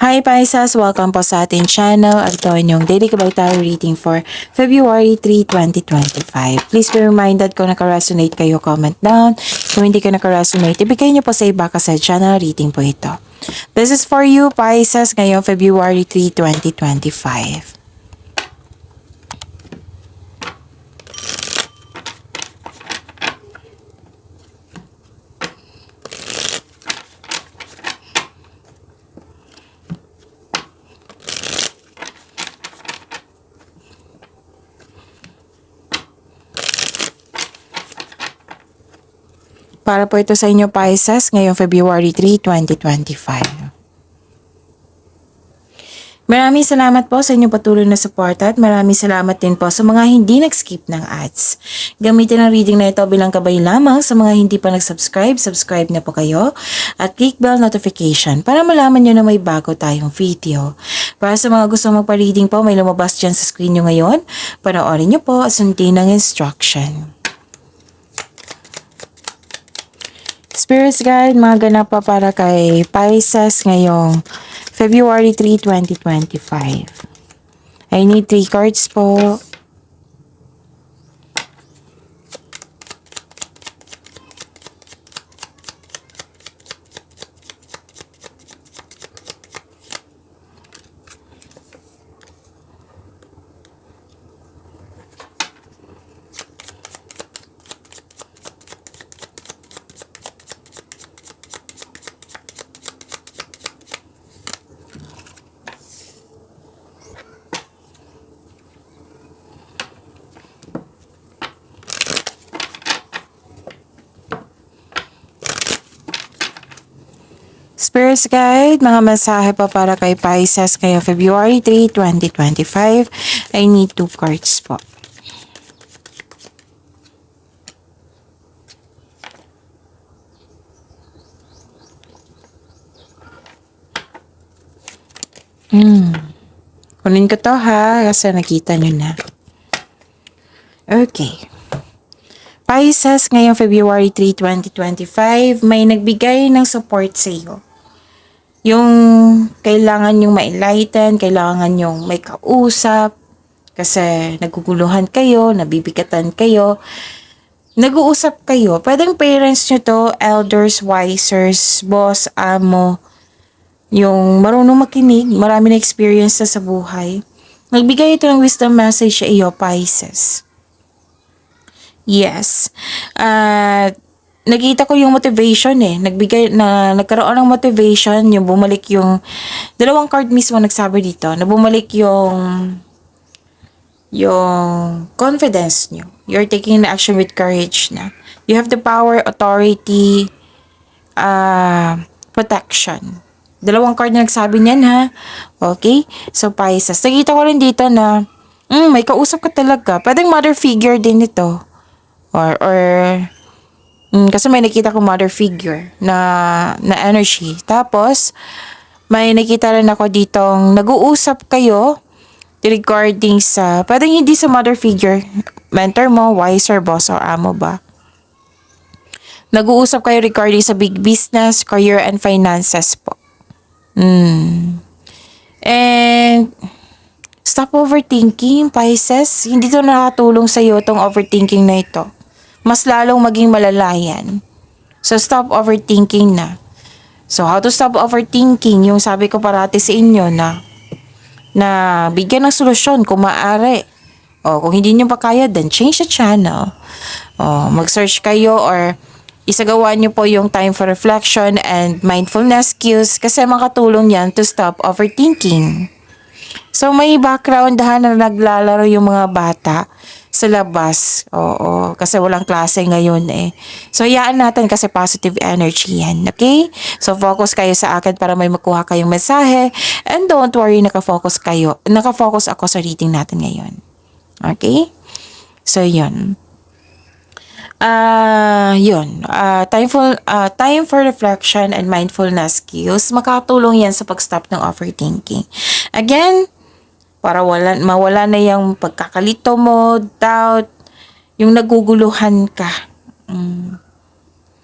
Hi Pisces! Welcome po sa ating channel at ito inyong daily kabay tarot reading for February 3, 2025. Please be reminded kung naka-resonate kayo, comment down. Kung hindi ka naka-resonate, ibigay niyo po sa iba kasi channel reading po ito. This is for you Pisces ngayong February 3, 2025. Para po ito sa inyo Pisces ngayong February 3, 2025. Maraming salamat po sa inyong patuloy na suporta at maraming salamat din po sa mga hindi nag-skip ng ads. Gamitin ang reading na ito bilang gabay lamang sa mga hindi pa nag-subscribe, subscribe na po kayo at click bell notification para malaman nyo na may bago tayong video. Para sa mga gusto magpa-reading po, may lumabas dyan sa screen nyo ngayon. Panoorin nyo po at sundin ang instruction. Spirits Guide, mga ganap pa para kay Pisces ngayong February 3, 2025. I need 3 cards po. Spirits Guide, mga mensahe pa para kay Pisces ngayong February 3, 2025. I need 2 cards po. Kunin ko to ha, kasi nakita nyo na. Okay. Pisces, ngayong February 3, 2025, may nagbigay ng support sa iyo. Yung kailangan yung ma-enlighten, kailangan yung may kausap, kasi naguguluhan kayo, nabibigatan kayo, nag-uusap kayo. Pwedeng parents nyo to, elders, wisers, boss, amo, yung marunong makinig, marami na experience sa buhay. Nagbigay ito ng wisdom message sa iyo, Pisces. Yes. Nakita ko yung motivation nagkaroon ng motivation, yung bumalik yung, dalawang card mismo nagsabi dito, na bumalik yung confidence nyo. You're taking the action with courage na. You have the power, authority, protection. Dalawang card na nagsabi niyan ha. Okay? So Pisces, nakita ko rin dito na may kausap ka talaga. Pwedeng mother figure din ito. Kasi may nakita ko mother figure na energy. Tapos, may nakita rin ako ditong nag-uusap kayo regarding sa, pwedeng hindi sa mother figure, mentor mo, wiser, boss, or amo ba? Nag-uusap kayo regarding sa big business, career, and finances po. And, stop overthinking, Pisces. Hindi to nakatulong sa iyo tong overthinking na ito. Mas lalong maging malalayan. So, stop overthinking na. So, how to stop overthinking? Yung sabi ko parati sa inyo na bigyan ng solusyon kung maaari. Kung hindi nyo pa kaya, then change the channel. Mag-search kayo or isagawa nyo po yung time for reflection and mindfulness cues kasi makatulong yan to stop overthinking. So, may background na naglalaro yung mga bata sa labas. Kasi walang klase ngayon eh. So, hayaan natin kasi positive energy yan. Okay? So, focus kayo sa akin para may makuha kayong mensahe. And don't worry, nakafocus kayo. Nakafocus ako sa reading natin ngayon. Okay? So, yun. Time for reflection and mindfulness skills. Makatulong yan sa pag-stop ng overthinking. Again, para mawala na yung pagkakalito mo, doubt, yung naguguluhan ka.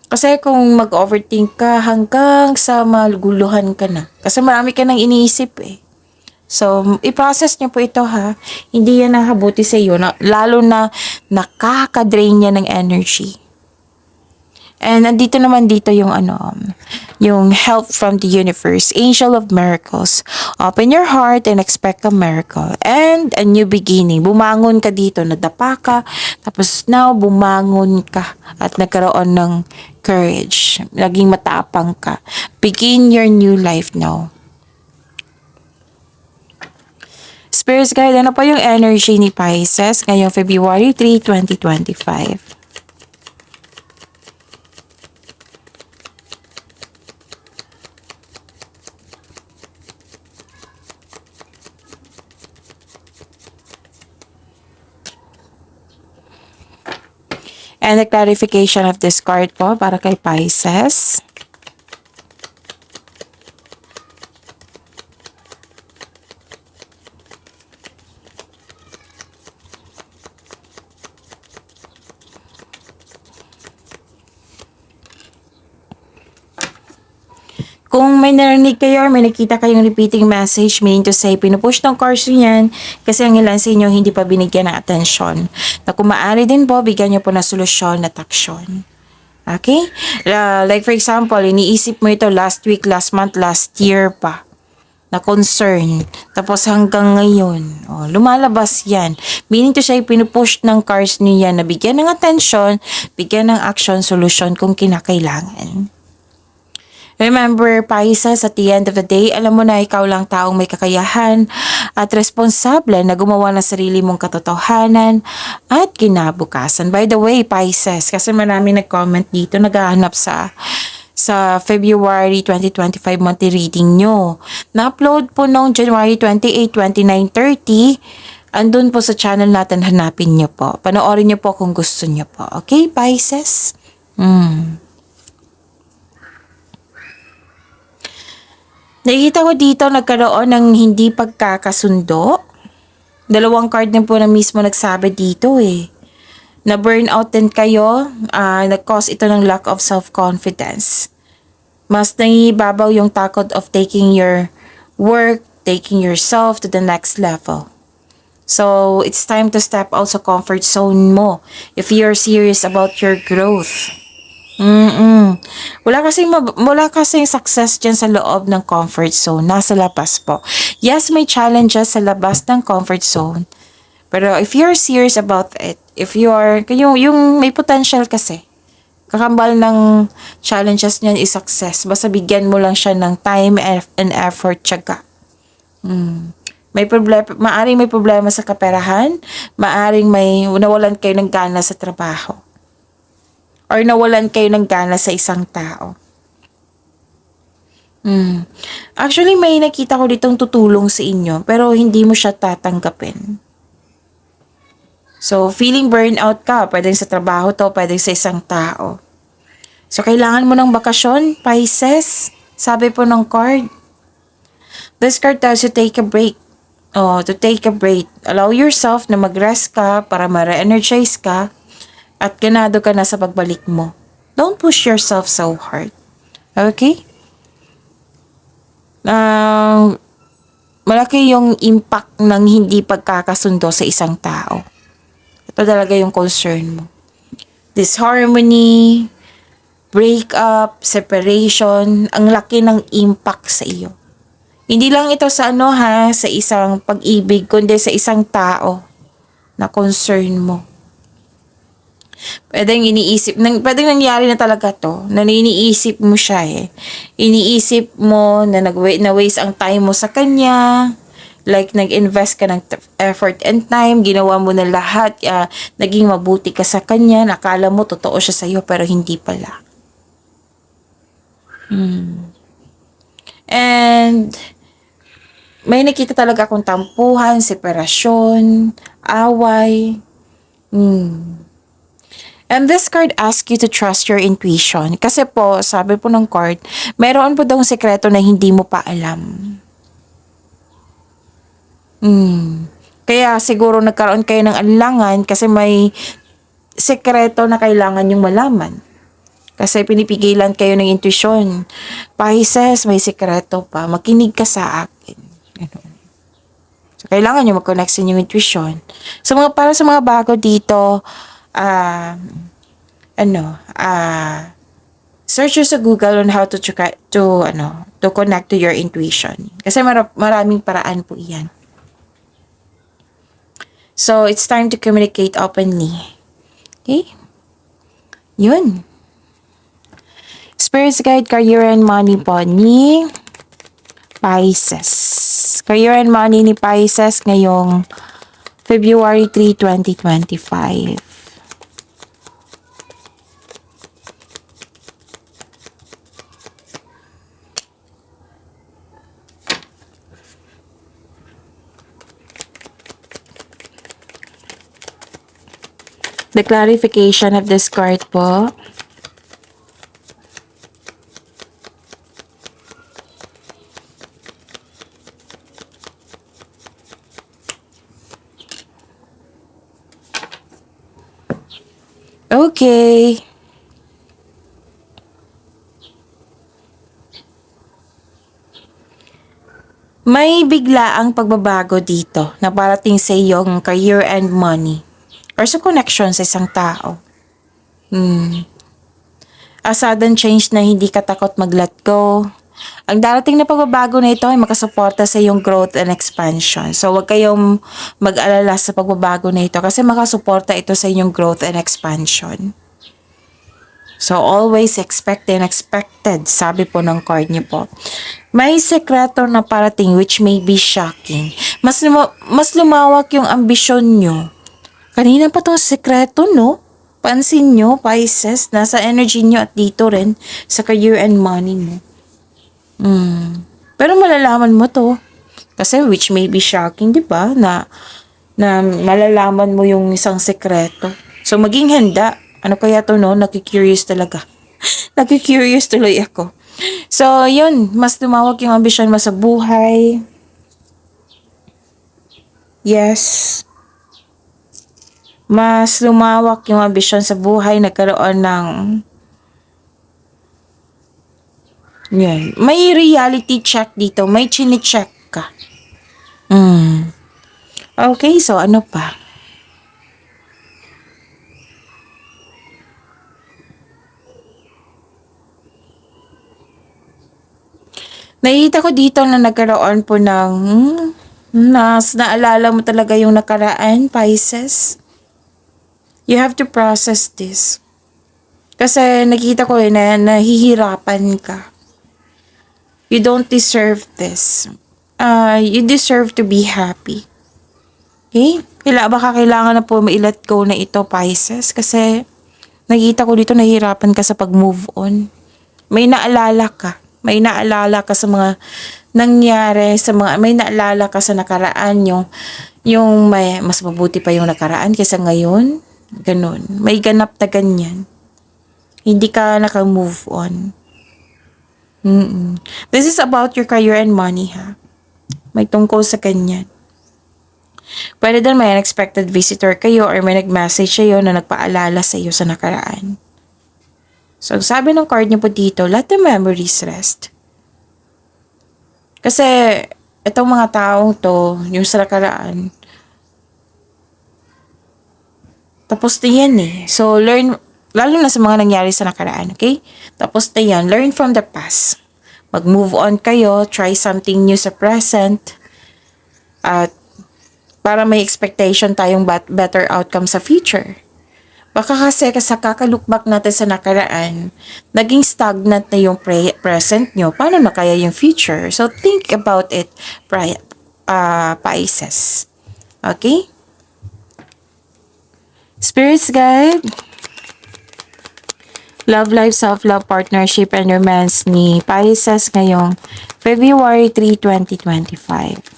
Kasi kung mag-overthink ka hanggang sa maguluhan ka na. Kasi marami ka nang iniisip eh. So, i-process niyo po ito ha. Hindi yan nakabuti sa iyo. Lalo na nakaka-drain niya ng energy. And nandito naman dito yung yung help from the universe, angel of miracles. Open your heart and expect a miracle and a new beginning. Bumangon ka dito, nadapa ka, tapos now bumangon ka at nagkaroon ng courage. Naging matapang ka. Begin your new life now. Spirits guide, ano pa yung energy ni Pisces ngayong February 3, 2025? And the clarification of this card po para kay Pisces. Kung may narinig kayo or may nakita kayong repeating message, meaning to say, pinupush ng cards niyan kasi ang ilan sa inyo hindi pa binigyan ng atensyon. Na kung maaari din po, bigyan niyo po na solusyon at aksyon. Okay? Like for example, iniisip mo ito last week, last month, last year pa na concern. Tapos hanggang ngayon, lumalabas yan. Meaning to say, pinupush ng cards niyo yan na bigyan ng atensyon, bigyan ng action, solusyon kung kinakailangan. Remember, Pisces, at the end of the day, alam mo na ikaw lang taong may kakayahan at responsable na gumawa ng sarili mong katotohanan at kinabukasan. By the way, Pisces, kasi marami nag-comment dito, naghahanap sa February 2025 monthly reading nyo. Na-upload po noong January 28, 29, 30. Andun po sa channel natin, hanapin nyo po. Panoorin nyo po kung gusto nyo po. Okay, Pisces? Nakikita ko dito nagkaroon ng hindi pagkakasundo. Dalawang card din po na mismo nagsabi dito eh. Na burnout din kayo, nag-cause ito ng lack of self-confidence. Mas nangibabaw yung takot of taking your work, taking yourself to the next level. So, it's time to step out sa comfort zone mo if you're serious about your growth. Wala kasing success dyan sa loob ng comfort zone. Nasa labas po. Yes, may challenges sa labas ng comfort zone. Pero if you're serious about it, if yung may potential kasi, kakambal ng challenges niyan is success. Basta bigyan mo lang siya ng time and effort, tiyaga. Maaring may problema sa kaperahan, maaring may nawalan kayo ng gana sa trabaho. Or nawalan kayo ng gana sa isang tao. Actually, may nakita ko ditong tutulong sa inyo, pero hindi mo siya tatanggapin. So, feeling burnout ka, pwedeng sa trabaho to, pwedeng sa isang tao. So, kailangan mo ng bakasyon, Pisces. Sabi po ng card. This card tells you take a break. To take a break. Allow yourself na mag-rest ka para ma-re-energize ka. At ganado ka na sa pagbalik mo. Don't push yourself so hard. Okay? Malaki yung impact ng hindi pagkakasundo sa isang tao. Ito talaga yung concern mo. Disharmony, breakup, separation, ang laki ng impact sa iyo. Hindi lang ito sa sa isang pag-ibig, kundi sa isang tao na concern mo. Pwedeng nangyari na talaga to, na iniisip mo siya eh. Iniisip mo na na-waste ang time mo sa kanya, like nag-invest ka ng effort and time, ginawa mo na lahat, naging mabuti ka sa kanya, nakala mo totoo siya sa'yo pero hindi pala. And may nakita talaga akong tampuhan, separasyon, away. And this card asks you to trust your intuition. Kasi po, sabi po ng card, mayroon po daw sekreto na hindi mo pa alam. Kaya siguro nagkaroon kayo ng alinlangan kasi may sekreto na kailangan yung malaman. Kasi pinipigilan kayo ng intuition. Pisces, may sikreto pa. Makinig ka sa akin. Ganun. So, kailangan nyo mag-connect sa inyong intuition. So, para sa mga bago dito, search nyo sa Google on how to connect to your intuition. Kasi maraming paraan po iyan. So, it's time to communicate openly. Okay? Yun. Spirits guide, career and money po ni Pisces. Career and money ni Pisces ngayong February 3, 2025. The clarification of this card po. Okay. May biglaang pagbabago dito na parating sa iyong career and money or sa connection sa isang tao. A sudden change na hindi ka takot mag-let go. Ang darating na pagbabago na ito ay makasuporta sa iyong growth and expansion. So, huwag kayong mag-alala sa pagbabago na ito kasi makasuporta ito sa inyong growth and expansion. So, always expect the unexpected, sabi po ng card niyo po. May sekreto na parating which may be shocking. Mas lumawak yung ambisyon nyo. Kanina pa tong sekreto, no? Pansin nyo, Pisces, nasa energy nyo at dito rin sa career and money mo. Pero malalaman mo to. Kasi which may be shocking, di ba? Na malalaman mo yung isang sekreto. So, maging handa. Ano kaya to, no? Nagki-curious talaga. Nagki-curious tuloy ako. So, yun. Mas lumawak yung ambisyon mo sa buhay. Yes. Mas lumawak yung ambisyon sa buhay. Nagkaroon ng yan. May reality check dito. May chine-check ka. Okay, so ano pa? Nakita ko dito na nagkaroon po ng naalala mo talaga yung nakaraan, Pisces. You have to process this. Kasi nakita ko na nahihirapan ka. You don't deserve this. You deserve to be happy. Okay? Baka kailangan na po ma-let go na ito, Pisces. Kasi nakita ko dito nahihirapan ka sa pag-move on. May naalala ka. May naalala ka sa mga nangyari, may naalala ka sa nakaraan, yung mas mabuti pa yung nakaraan kaysa ngayon. Ganun. May ganap na ganyan. Hindi ka naka-move on. This is about your career and money, ha? May tungkol sa ganyan. Pwede din may unexpected visitor kayo or may nag-message sa'yo na nagpaalala sa iyo sa nakaraan. So, sabi ng card niyo po dito, let the memories rest. Kasi, itong mga taong to, yung sa nakaraan, tapos na yan eh. So, learn, lalo na sa mga nangyari sa nakaraan, okay? Tapos na yan, learn from the past. Mag-move on kayo, try something new sa present, at para may expectation tayong better outcome sa future. Baka kasi sa kakalukbak natin sa nakaraan, naging stagnant na yung present nyo. Paano na kaya yung future? So, think about it, Pisces. Okay? Spirits guide. Love life, self-love, partnership, and romance ni Pisces ngayong February 3, 2025.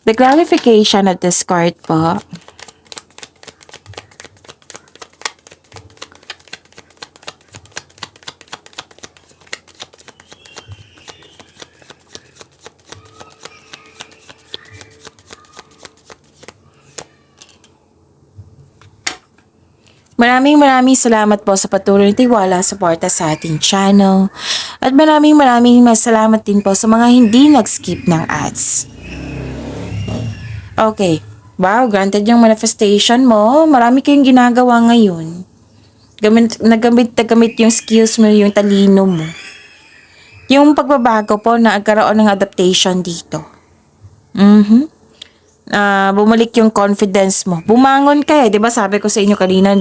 The clarification of this card po. Maraming salamat po sa patuloy na tiwala, suporta sa ating channel. At maraming salamat din po sa mga hindi nag-skip ng ads. Okay. Wow, granted yung manifestation mo. Marami kayong ginagawa ngayon. Nagamit yung skills mo, yung talino mo. Yung pagbabago po na nagkaroon ng adaptation dito. Bumalik yung confidence mo. Bumangon ka eh. 'Di ba sabi ko sa inyo kanina,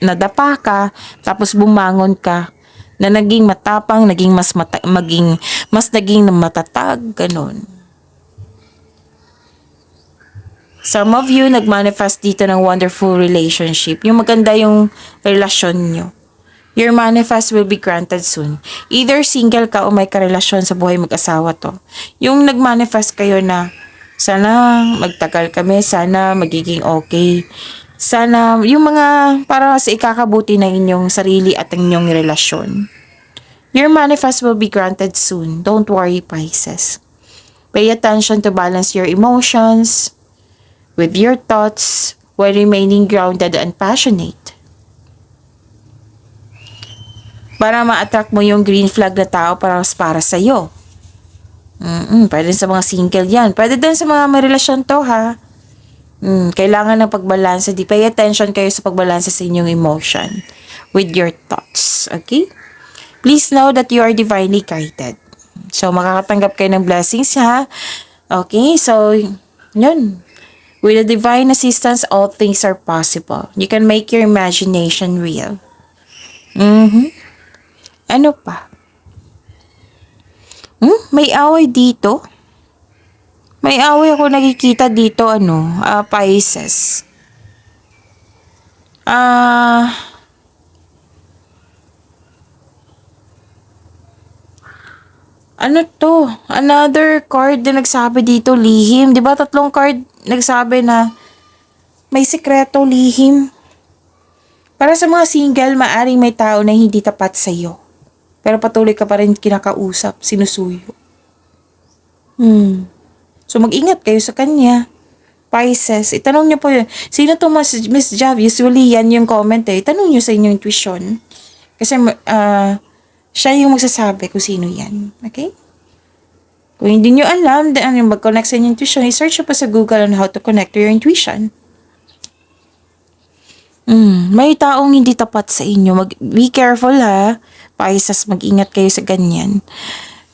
nadapa ka, tapos bumangon ka. Na naging matapang, naging naging matatag, ganun. Some of you nagmanifest dito ng wonderful relationship. Yung maganda yung relasyon nyo. Your manifest will be granted soon. Either single ka o may karelasyon sa buhay mag-asawa to. Yung nagmanifest kayo na sana magtagal kami, sana magiging okay. Sana yung mga para sa ikakabuti ng inyong sarili at ng inyong relasyon. Your manifest will be granted soon. Don't worry, Pisces. Pay attention to balance your emotions with your thoughts while remaining grounded and passionate. Para ma-attract mo yung green flag na tao para sa'yo. Pwede sa mga single yan. Pwede din sa mga may relasyon to, ha? Kailangan ng pagbalansa. Pay attention kayo sa pagbalansa sa inyong emotion with your thoughts. Okay? Please know that you are divinely guided. So, makakatanggap kayo ng blessings, ha? Okay? So, yun. With the divine assistance, all things are possible. You can make your imagination real. Ano pa? May away dito? May away ako nakikita dito, Pisces. Ano to? Another card na nagsabi dito, lihim. Di ba 3 card nagsabi na may sikreto, lihim? Para sa mga single, maaring may tao na hindi tapat sa iyo. Pero patuloy ka pa rin kinakausap, sinusuyo. So mag-ingat kayo sa kanya. Pisces, itanong niyo po yun. Sino to Miss Jav? Usually yan yung comment eh. Itanong niyo sa inyong intuition. Kasi siya yung magsasabi kung sino yan. Okay? Kung hindi nyo alam, yung mag-connect sa inyong intuition, i-search pa sa Google on how to connect to your intuition. May taong hindi tapat sa inyo. Be careful, ha. Pisces, mag-ingat kayo sa ganyan.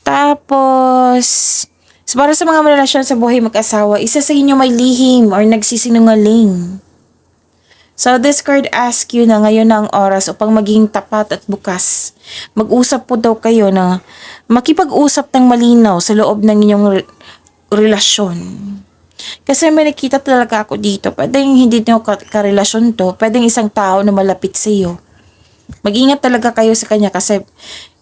Tapos, para sa mga relasyon sa buhay mag-asawa, isa sa inyo may lihim or nagsisinungaling. So, this card asks you na ngayon ang oras upang maging tapat at bukas. Mag-usap po daw kayo na makipag-usap ng malinaw sa loob ng inyong relasyon. Kasi may nakita talaga ako dito. Pwedeng hindi nyo karelasyon to. Pwedeng isang tao na malapit sa iyo. Mag-ingat talaga kayo sa kanya kasi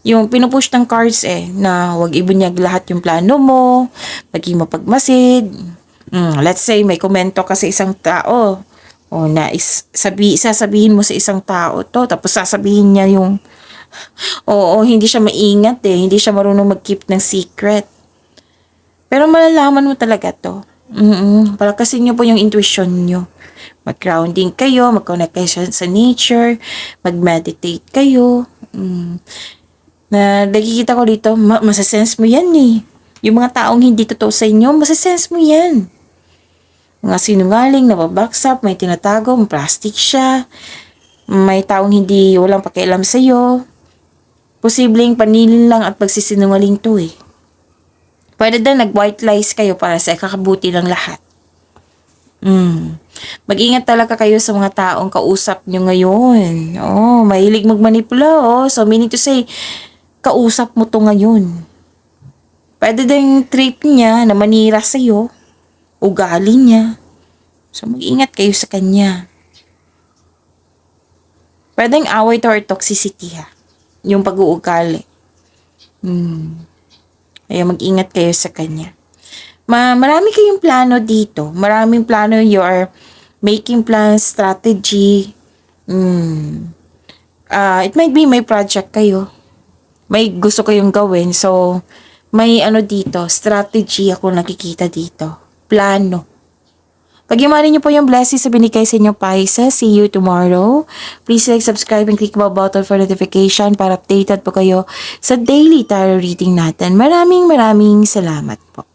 yung pinupush ng cards na huwag ibunyag lahat yung plano mo, maging mapagmasid. Let's say may komento ka sa isang tao o na sasabihin mo sa isang tao to, tapos sasabihin niya yung hindi siya maingat hindi siya marunong mag-keep ng secret. Pero malalaman mo talaga to. Palakasin niyo po yung intuition niyo. Mag-grounding kayo, mag-connect kayo sa nature, mag-meditate kayo. Na nakikita ko dito, masasense mo yan Yung mga taong hindi totoo sa inyo, masasense mo yan. Mga sinungaling, nababaksap, may tinatago, may plastic siya. May taong walang pakialam sa iyo. Posibleng panilin lang at pagsisinungaling to Pwede din nag-white lies kayo para sa kakabuti ng lahat. Mag-ingat talaga kayo sa mga taong kausap nyo ngayon. Mahilig magmanipula. So, meaning to say, kausap mo to ngayon. Pwede din trip niya na manira sa'yo. Ugali niya. So, mag-ingat kayo sa kanya. Pwedeng away to or toxicity, ha? Yung pag-uugali. Kaya mag-ingat kayo sa kanya. Marami kayong plano dito. Maraming plano. You are making plans, strategy. It might be may project kayo. May gusto kayong gawin. So, may dito, strategy ako nakikita dito. Plano. Pag-imanin niyo po yung blessings sa binigay sa inyo, Pisces. See you tomorrow. Please like, subscribe, and click the bell button for notification para updated po kayo sa daily tarot reading natin. Maraming salamat po.